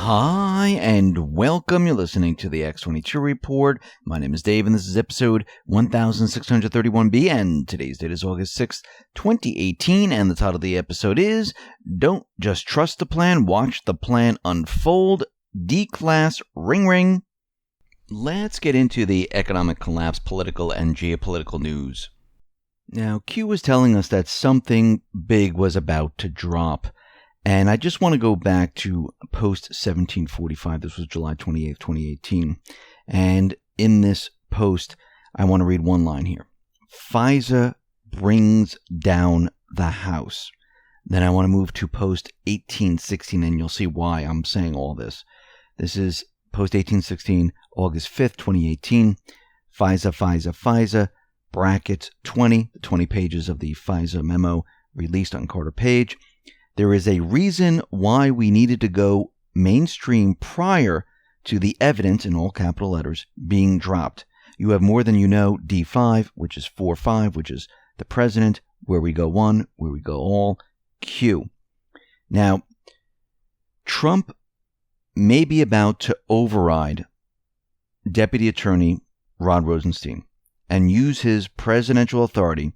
Hi, and welcome. You're listening to the X22 Report. My name is Dave, and this is episode 1631B, and today's date is August 6th, 2018, and the title of the episode is, Don't Just Trust the Plan, Watch the Plan Unfold, DeClas, Ring Ring. Let's get into the economic collapse, political, and geopolitical news. Now, Q was telling us that something big was about to drop. And I just want to go back to post 1745. This was July 28th, 2018. And in this post, I want to read one line here. FISA brings down the House. Then I want to move to post 1816, and you'll see why I'm saying all this. This is post 1816, August 5th, 2018. FISA, brackets 20, the 20 pages of the FISA memo released on Carter Page. There is a reason why we needed to go mainstream prior to the evidence, in all capital letters, being dropped. You have more than you know, D5, which is 4-5, which is the president, where we go one, where we go all, Q. Now, Trump may be about to override Deputy Attorney Rod Rosenstein and use his presidential authority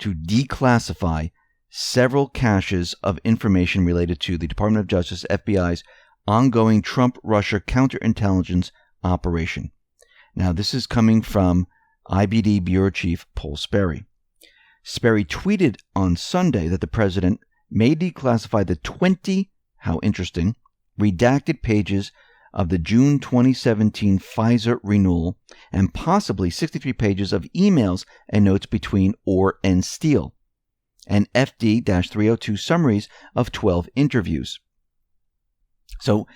to declassify several caches of information related to the Department of Justice, FBI's ongoing Trump-Russia counterintelligence operation. Now, this is coming from IBD Bureau Chief Paul Sperry. Sperry tweeted on Sunday that the president may declassify the 20, how interesting, redacted pages of the June 2017 FISA renewal and possibly 63 pages of emails and notes between Orr and Steele, and FD-302 summaries of 12 interviews. So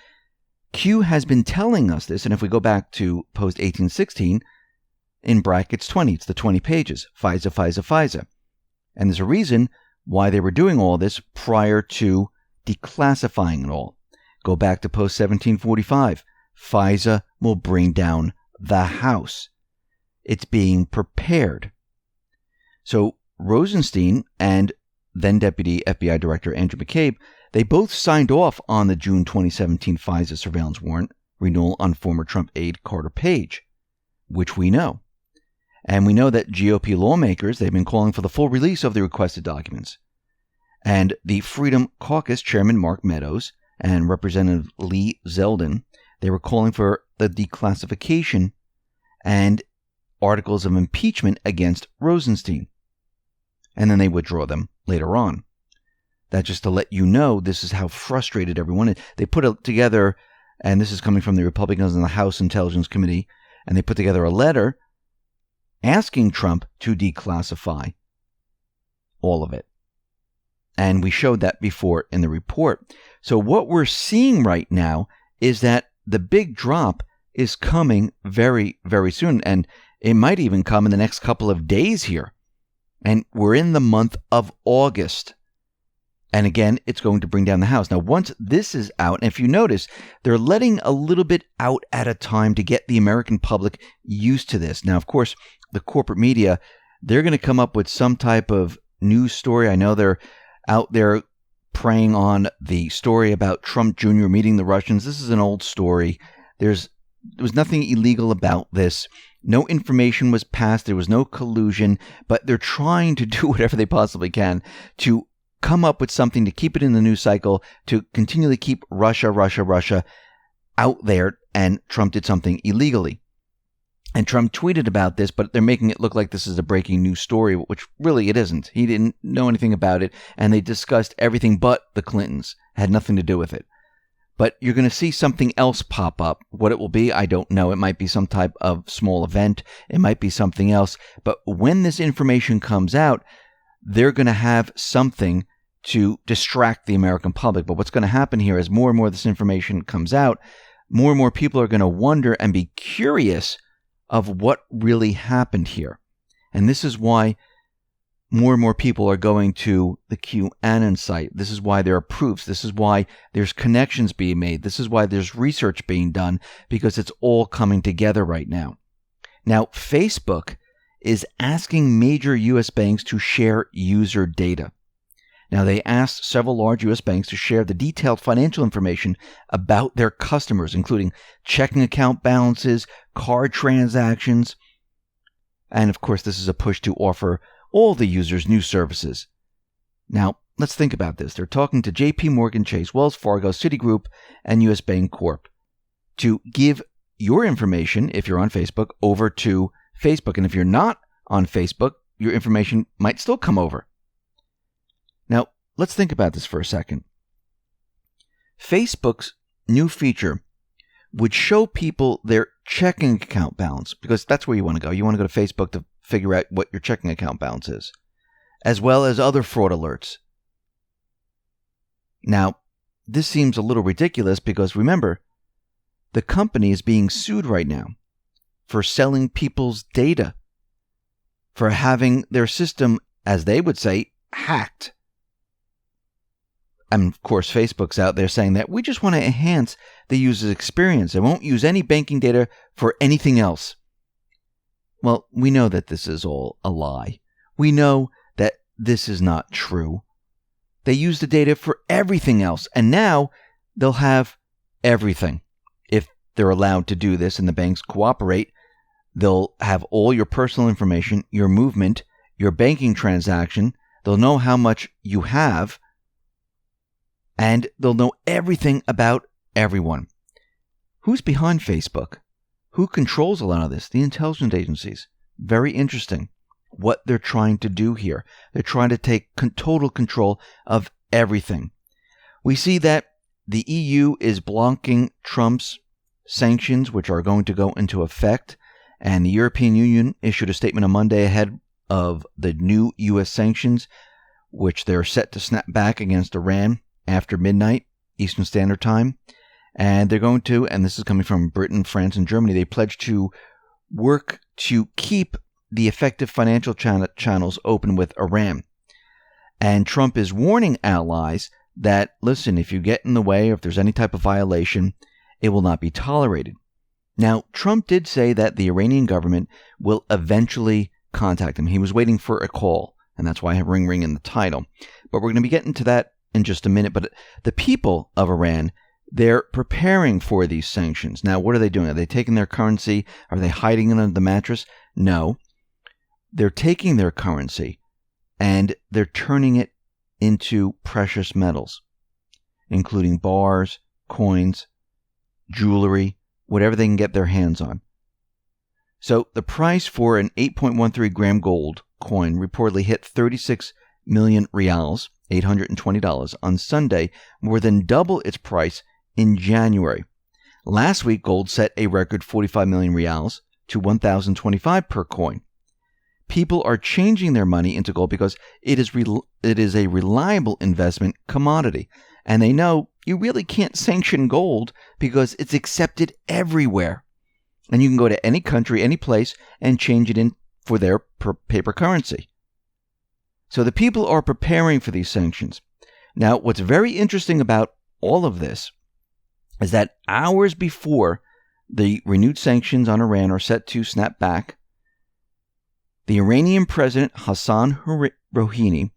Q has been telling us this, and if we go back to post 1816, in brackets 20, it's the 20 pages, FISA. And there's a reason why they were doing all this prior to declassifying it all. Go back to post 1745. FISA will bring down the House. It's being prepared. So Rosenstein and then Deputy FBI Director Andrew McCabe, they both signed off on the June 2017 FISA surveillance warrant renewal on former Trump aide Carter Page, which we know. And we know that GOP lawmakers, they've been calling for the full release of the requested documents. And the Freedom Caucus Chairman Mark Meadows and Representative Lee Zeldin, they were calling for the declassification and articles of impeachment against Rosenstein. And then they withdraw them later on. That's just to let you know this is how frustrated everyone is. They put it together, and this is coming from the Republicans in the House Intelligence Committee, and they put together a letter asking Trump to declassify all of it. And we showed that before in the report. So what we're seeing right now is that the big drop is coming very, very soon, and it might even come in the next couple of days here. And we're in the month of August. And again, it's going to bring down the House. Now, once this is out, and if you notice, they're letting a little bit out at a time to get the American public used to this. Now, of course, the corporate media, they're going to come up with some type of news story. I know they're out there preying on the story about Trump Jr. meeting the Russians. This is an old story. There was nothing illegal about this. No information was passed. There was no collusion, but they're trying to do whatever they possibly can to come up with something to keep it in the news cycle, to continually keep Russia out there, and Trump did something illegally. And Trump tweeted about this, but they're making it look like this is a breaking news story, which really it isn't. He didn't know anything about it, and they discussed everything but the Clintons. Had nothing to do with it. But you're going to see something else pop up. What it will be, I don't know. It might be some type of small event. It might be something else. But when this information comes out, they're going to have something to distract the American public. But what's going to happen here is more and more of this information comes out, more and more people are going to wonder and be curious of what really happened here. And this is why more and more people are going to the QAnon site. This is why there are proofs. This is why there's connections being made. This is why there's research being done, because it's all coming together right now. Now, Facebook is asking major U.S. banks to share user data. Now, they asked several large U.S. banks to share the detailed financial information about their customers, including checking account balances, card transactions, and of course, this is a push to offer all the users new services. Now, let's think about this. They're talking to JP Morgan Chase, Wells Fargo, Citigroup, and U.S. Bank Corp. to give your information, if you're on Facebook, over to Facebook. And if you're not on Facebook, your information might still come over. Now, let's think about this for a second. Facebook's new feature would show people their checking account balance, because that's where you want to go. You want to go to Facebook to figure out what your checking account balance is, as well as other fraud alerts. Now, this seems a little ridiculous because remember, the company is being sued right now for selling people's data, for having their system, as they would say, hacked. And of course, Facebook's out there saying that we just want to enhance the user's experience and won't use any banking data for anything else. Well, we know that this is all a lie. We know that this is not true. They use the data for everything else, and now they'll have everything. If they're allowed to do this and the banks cooperate, they'll have all your personal information, your movement, your banking transaction. They'll know how much you have, and they'll know everything about everyone. Who's behind Facebook? Who controls a lot of this? The intelligence agencies. Very interesting what they're trying to do here. They're trying to take total control of everything. We see that the EU is blocking Trump's sanctions, which are going to go into effect, and the European Union issued a statement on Monday ahead of the new U.S. sanctions, which they're set to snap back against Iran after midnight Eastern Standard Time. And they're going to, and this is coming from Britain, France, and Germany, they pledge to work to keep the effective financial channels open with Iran. And Trump is warning allies that, listen, if you get in the way or if there's any type of violation, it will not be tolerated. Now, Trump did say that the Iranian government will eventually contact him. He was waiting for a call, and that's why I have ring in the title. But we're going to be getting to that in just a minute. But the people of Iran, they're preparing for these sanctions. Now, what are they doing? Are they taking their currency? Are they hiding it under the mattress? No. They're taking their currency and they're turning it into precious metals, including bars, coins, jewelry, whatever they can get their hands on. So the price for an 8.13 gram gold coin reportedly hit 36 million rials, $820 on Sunday, more than double its price in January. Last week, gold set a record 45 million rials to 1,025 per coin. People are changing their money into gold because it is a reliable investment commodity. And they know you really can't sanction gold because it's accepted everywhere. And you can go to any country, any place, and change it in for their paper currency. So the people are preparing for these sanctions. Now, what's very interesting about all of this is that hours before the renewed sanctions on Iran are set to snap back, the Iranian President Hassan Rouhani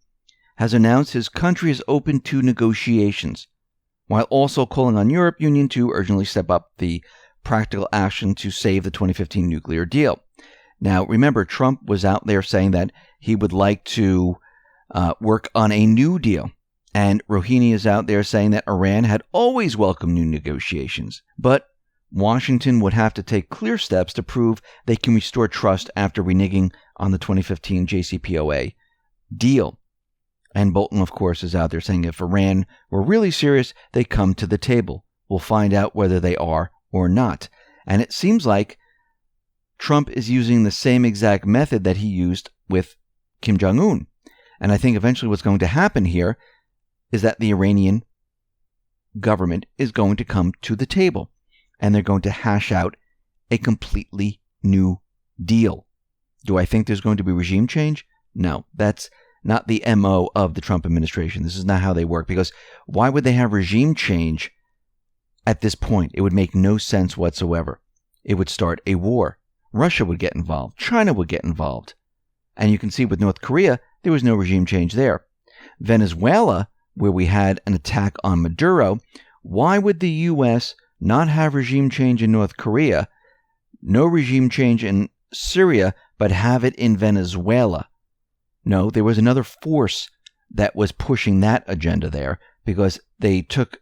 has announced his country is open to negotiations, while also calling on Europe Union to urgently step up the practical action to save the 2015 nuclear deal. Now, remember, Trump was out there saying that he would like to work on a new deal. And Rouhani is out there saying that Iran had always welcomed new negotiations. But Washington would have to take clear steps to prove they can restore trust after reneging on the 2015 JCPOA deal. And Bolton, of course, is out there saying if Iran were really serious, they come to the table. We'll find out whether they are or not. And it seems like Trump is using the same exact method that he used with Kim Jong-un. And I think eventually what's going to happen here is that the Iranian government is going to come to the table and they're going to hash out a completely new deal. Do I think there's going to be regime change? No, that's not the MO of the Trump administration. This is not how they work, because why would they have regime change at this point? It would make no sense whatsoever. It would start a war. Russia would get involved. China would get involved. And you can see with North Korea, there was no regime change there. Venezuela, where we had an attack on Maduro, why would the U.S. not have regime change in North Korea, no regime change in Syria, but have it in Venezuela? No, there was another force that was pushing that agenda there, because they took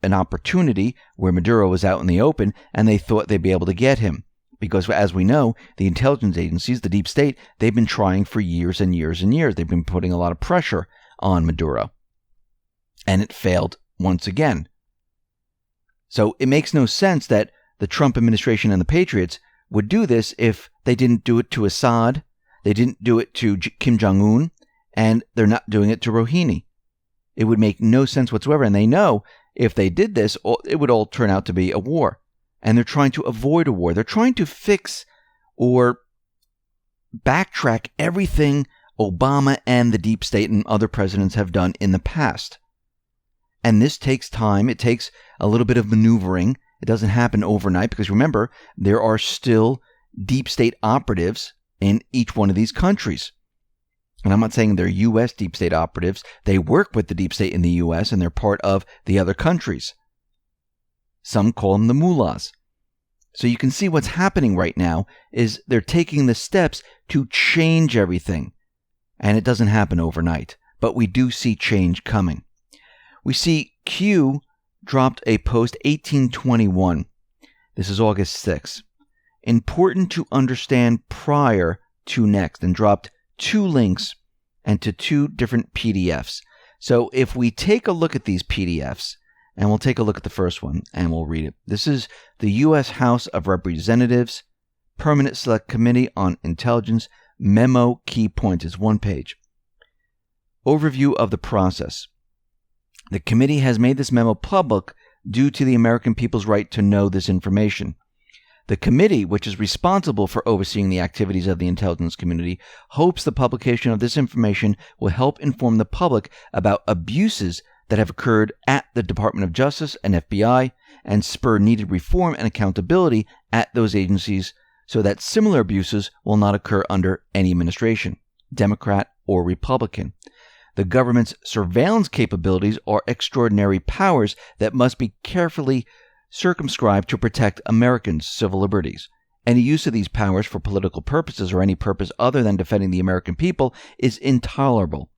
an opportunity where Maduro was out in the open and they thought they'd be able to get him. Because as we know, the intelligence agencies, the deep state, they've been trying for years and years and years. They've been putting a lot of pressure on Maduro. And it failed once again. So it makes no sense that the Trump administration and the Patriots would do this if they didn't do it to Assad, they didn't do it to Kim Jong-un, and they're not doing it to Rouhani. It would make no sense whatsoever. And they know if they did this, it would all turn out to be a war. And they're trying to avoid a war. They're trying to fix or backtrack everything Obama and the deep state and other presidents have done in the past. And this takes time. It takes a little bit of maneuvering. It doesn't happen overnight because remember, there are still deep state operatives in each one of these countries. And I'm not saying they're U.S. deep state operatives. They work with the deep state in the U.S. and they're part of the other countries. Some call them the mullahs. So you can see what's happening right now is they're taking the steps to change everything. And it doesn't happen overnight. But we do see change coming. We see Q dropped a post 1821. This is August 6th. Important to understand prior to next, and dropped 2 links and to 2 different PDFs. So if we take a look at these PDFs, and we'll take a look at the first one and we'll read it. This is the U.S. House of Representatives Permanent Select Committee on Intelligence Memo Key Points. It's 1 page. Overview of the process. The committee has made this memo public due to the American people's right to know this information. The committee, which is responsible for overseeing the activities of the intelligence community, hopes the publication of this information will help inform the public about abuses that have occurred at the Department of Justice and FBI and spur needed reform and accountability at those agencies so that similar abuses will not occur under any administration, Democrat or Republican. The government's surveillance capabilities are extraordinary powers that must be carefully circumscribed to protect Americans' civil liberties. Any use of these powers for political purposes or any purpose other than defending the American people is intolerable.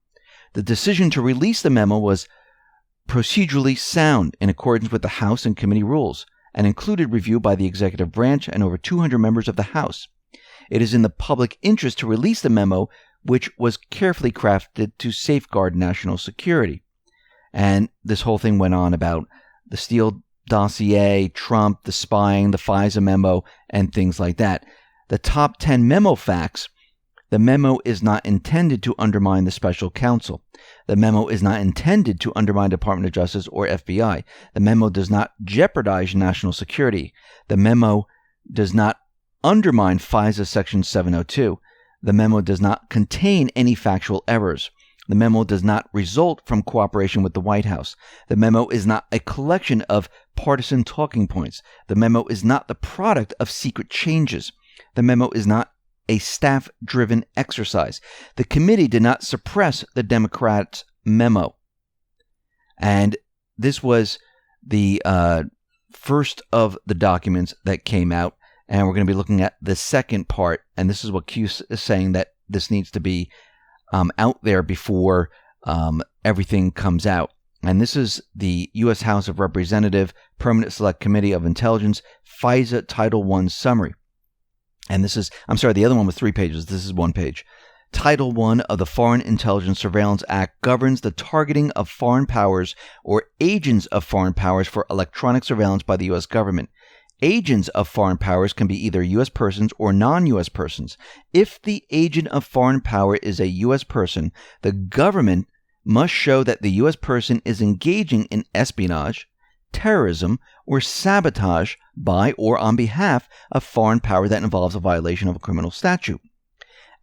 The decision to release the memo was procedurally sound in accordance with the House and committee rules and included review by the executive branch and over 200 members of the House. It is in the public interest to release the memo, which was carefully crafted to safeguard national security. And this whole thing went on about the Steele dossier, Trump, the spying, the FISA memo, and things like that. The top 10 memo facts. The memo is not intended to undermine the special counsel. The memo is not intended to undermine Department of Justice or FBI. The memo does not jeopardize national security. The memo does not undermine FISA Section 702. The memo does not contain any factual errors. The memo does not result from cooperation with the White House. The memo is not a collection of partisan talking points. The memo is not the product of secret changes. The memo is not a staff-driven exercise. The committee did not suppress the Democrats' memo. And this was the first of the documents that came out. And we're going to be looking at the second part. And this is what Q is saying, that this needs to be out there before everything comes out. And this is the U.S. House of Representatives Permanent Select Committee of Intelligence FISA Title I Summary. And this is, the other one was 3 pages. This is 1 page. Title I of the Foreign Intelligence Surveillance Act governs the targeting of foreign powers or agents of foreign powers for electronic surveillance by the U.S. government. Agents of foreign powers can be either U.S. persons or non-U.S. persons. If the agent of foreign power is a U.S. person, the government must show that the U.S. person is engaging in espionage, terrorism, or sabotage by or on behalf of foreign power that involves a violation of a criminal statute.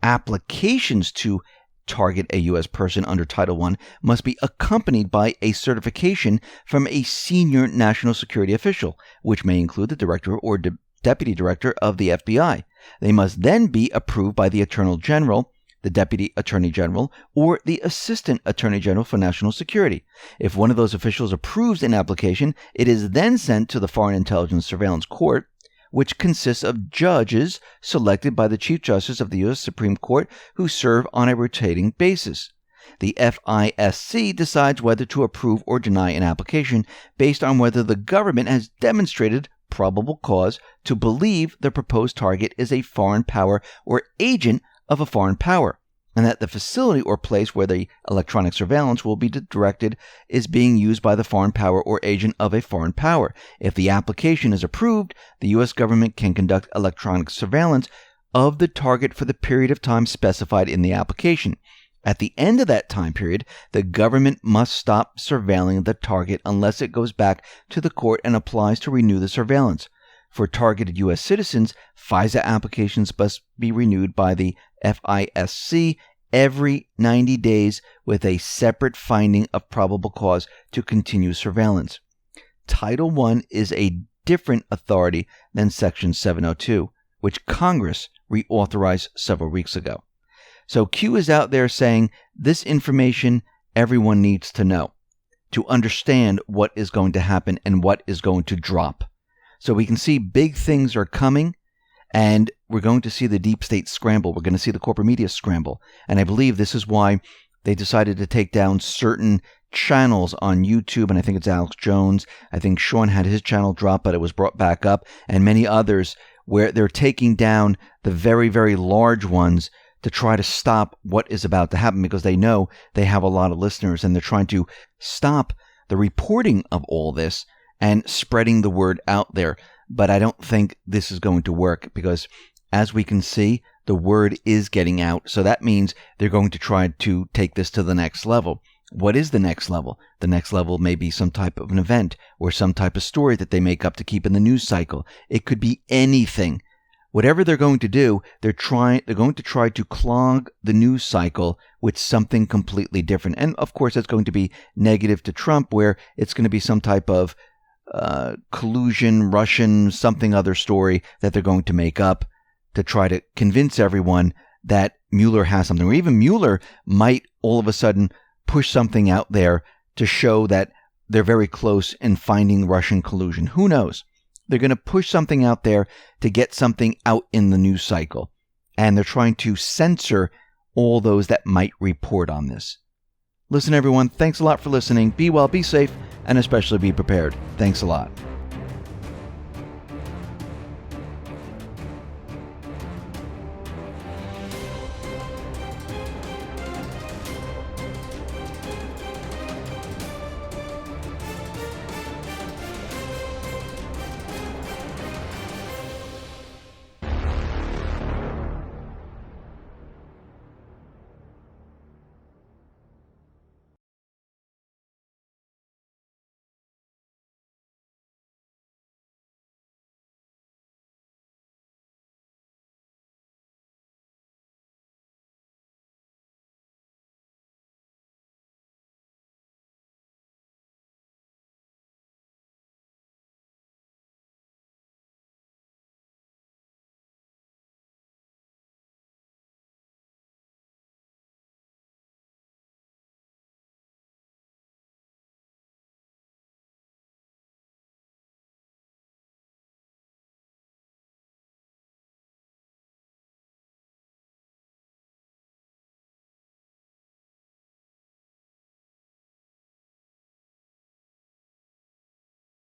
Applications to target a U.S. person under Title I must be accompanied by a certification from a senior national security official, which may include the director or deputy director of the FBI. They must then be approved by the Attorney General, the Deputy Attorney General, or the Assistant Attorney General for National Security. If one of those officials approves an application, it is then sent to the Foreign Intelligence Surveillance Court, which consists of judges selected by the Chief Justice of the U.S. Supreme Court who serve on a rotating basis. The FISC decides whether to approve or deny an application based on whether the government has demonstrated probable cause to believe the proposed target is a foreign power or agent of a foreign power, and that the facility or place where the electronic surveillance will be directed is being used by the foreign power or agent of a foreign power. If the application is approved, the U.S. government can conduct electronic surveillance of the target for the period of time specified in the application. At the end of that time period, the government must stop surveilling the target unless it goes back to the court and applies to renew the surveillance. For targeted U.S. citizens, FISA applications must be renewed by the FISC every 90 days with a separate finding of probable cause to continue surveillance. Title I is a different authority than Section 702, which Congress reauthorized several weeks ago. So Q is out there saying this information everyone needs to know to understand what is going to happen and what is going to drop. So we can see big things are coming, and we're going to see the deep state scramble. We're going to see the corporate media scramble. And I believe this is why they decided to take down certain channels on YouTube, and I think it's Alex Jones. I think Sean had his channel dropped, but it was brought back up, and many others where they're taking down the very, very large ones to try to stop what is about to happen, because they know they have a lot of listeners, and they're trying to stop the reporting of all this and spreading the word out there. But I don't think this is going to work, because as we can see, the word is getting out. So that means they're going to try to take this to the next level. What is the next level? The next level may be some type of an event or some type of story that they make up to keep in the news cycle. It could be anything. Whatever they're going to do, they're going to try to clog the news cycle with something completely different. And of course, that's going to be negative to Trump, where it's going to be some type of collusion, Russian, something other story that they're going to make up to try to convince everyone that Mueller has something. Or even Mueller might all of a sudden push something out there to show that they're very close in finding Russian collusion. Who knows? They're going to push something out there to get something out in the news cycle. And they're trying to censor all those that might report on this. Listen, everyone, thanks a lot for listening. Be well, be safe, and especially be prepared. Thanks a lot.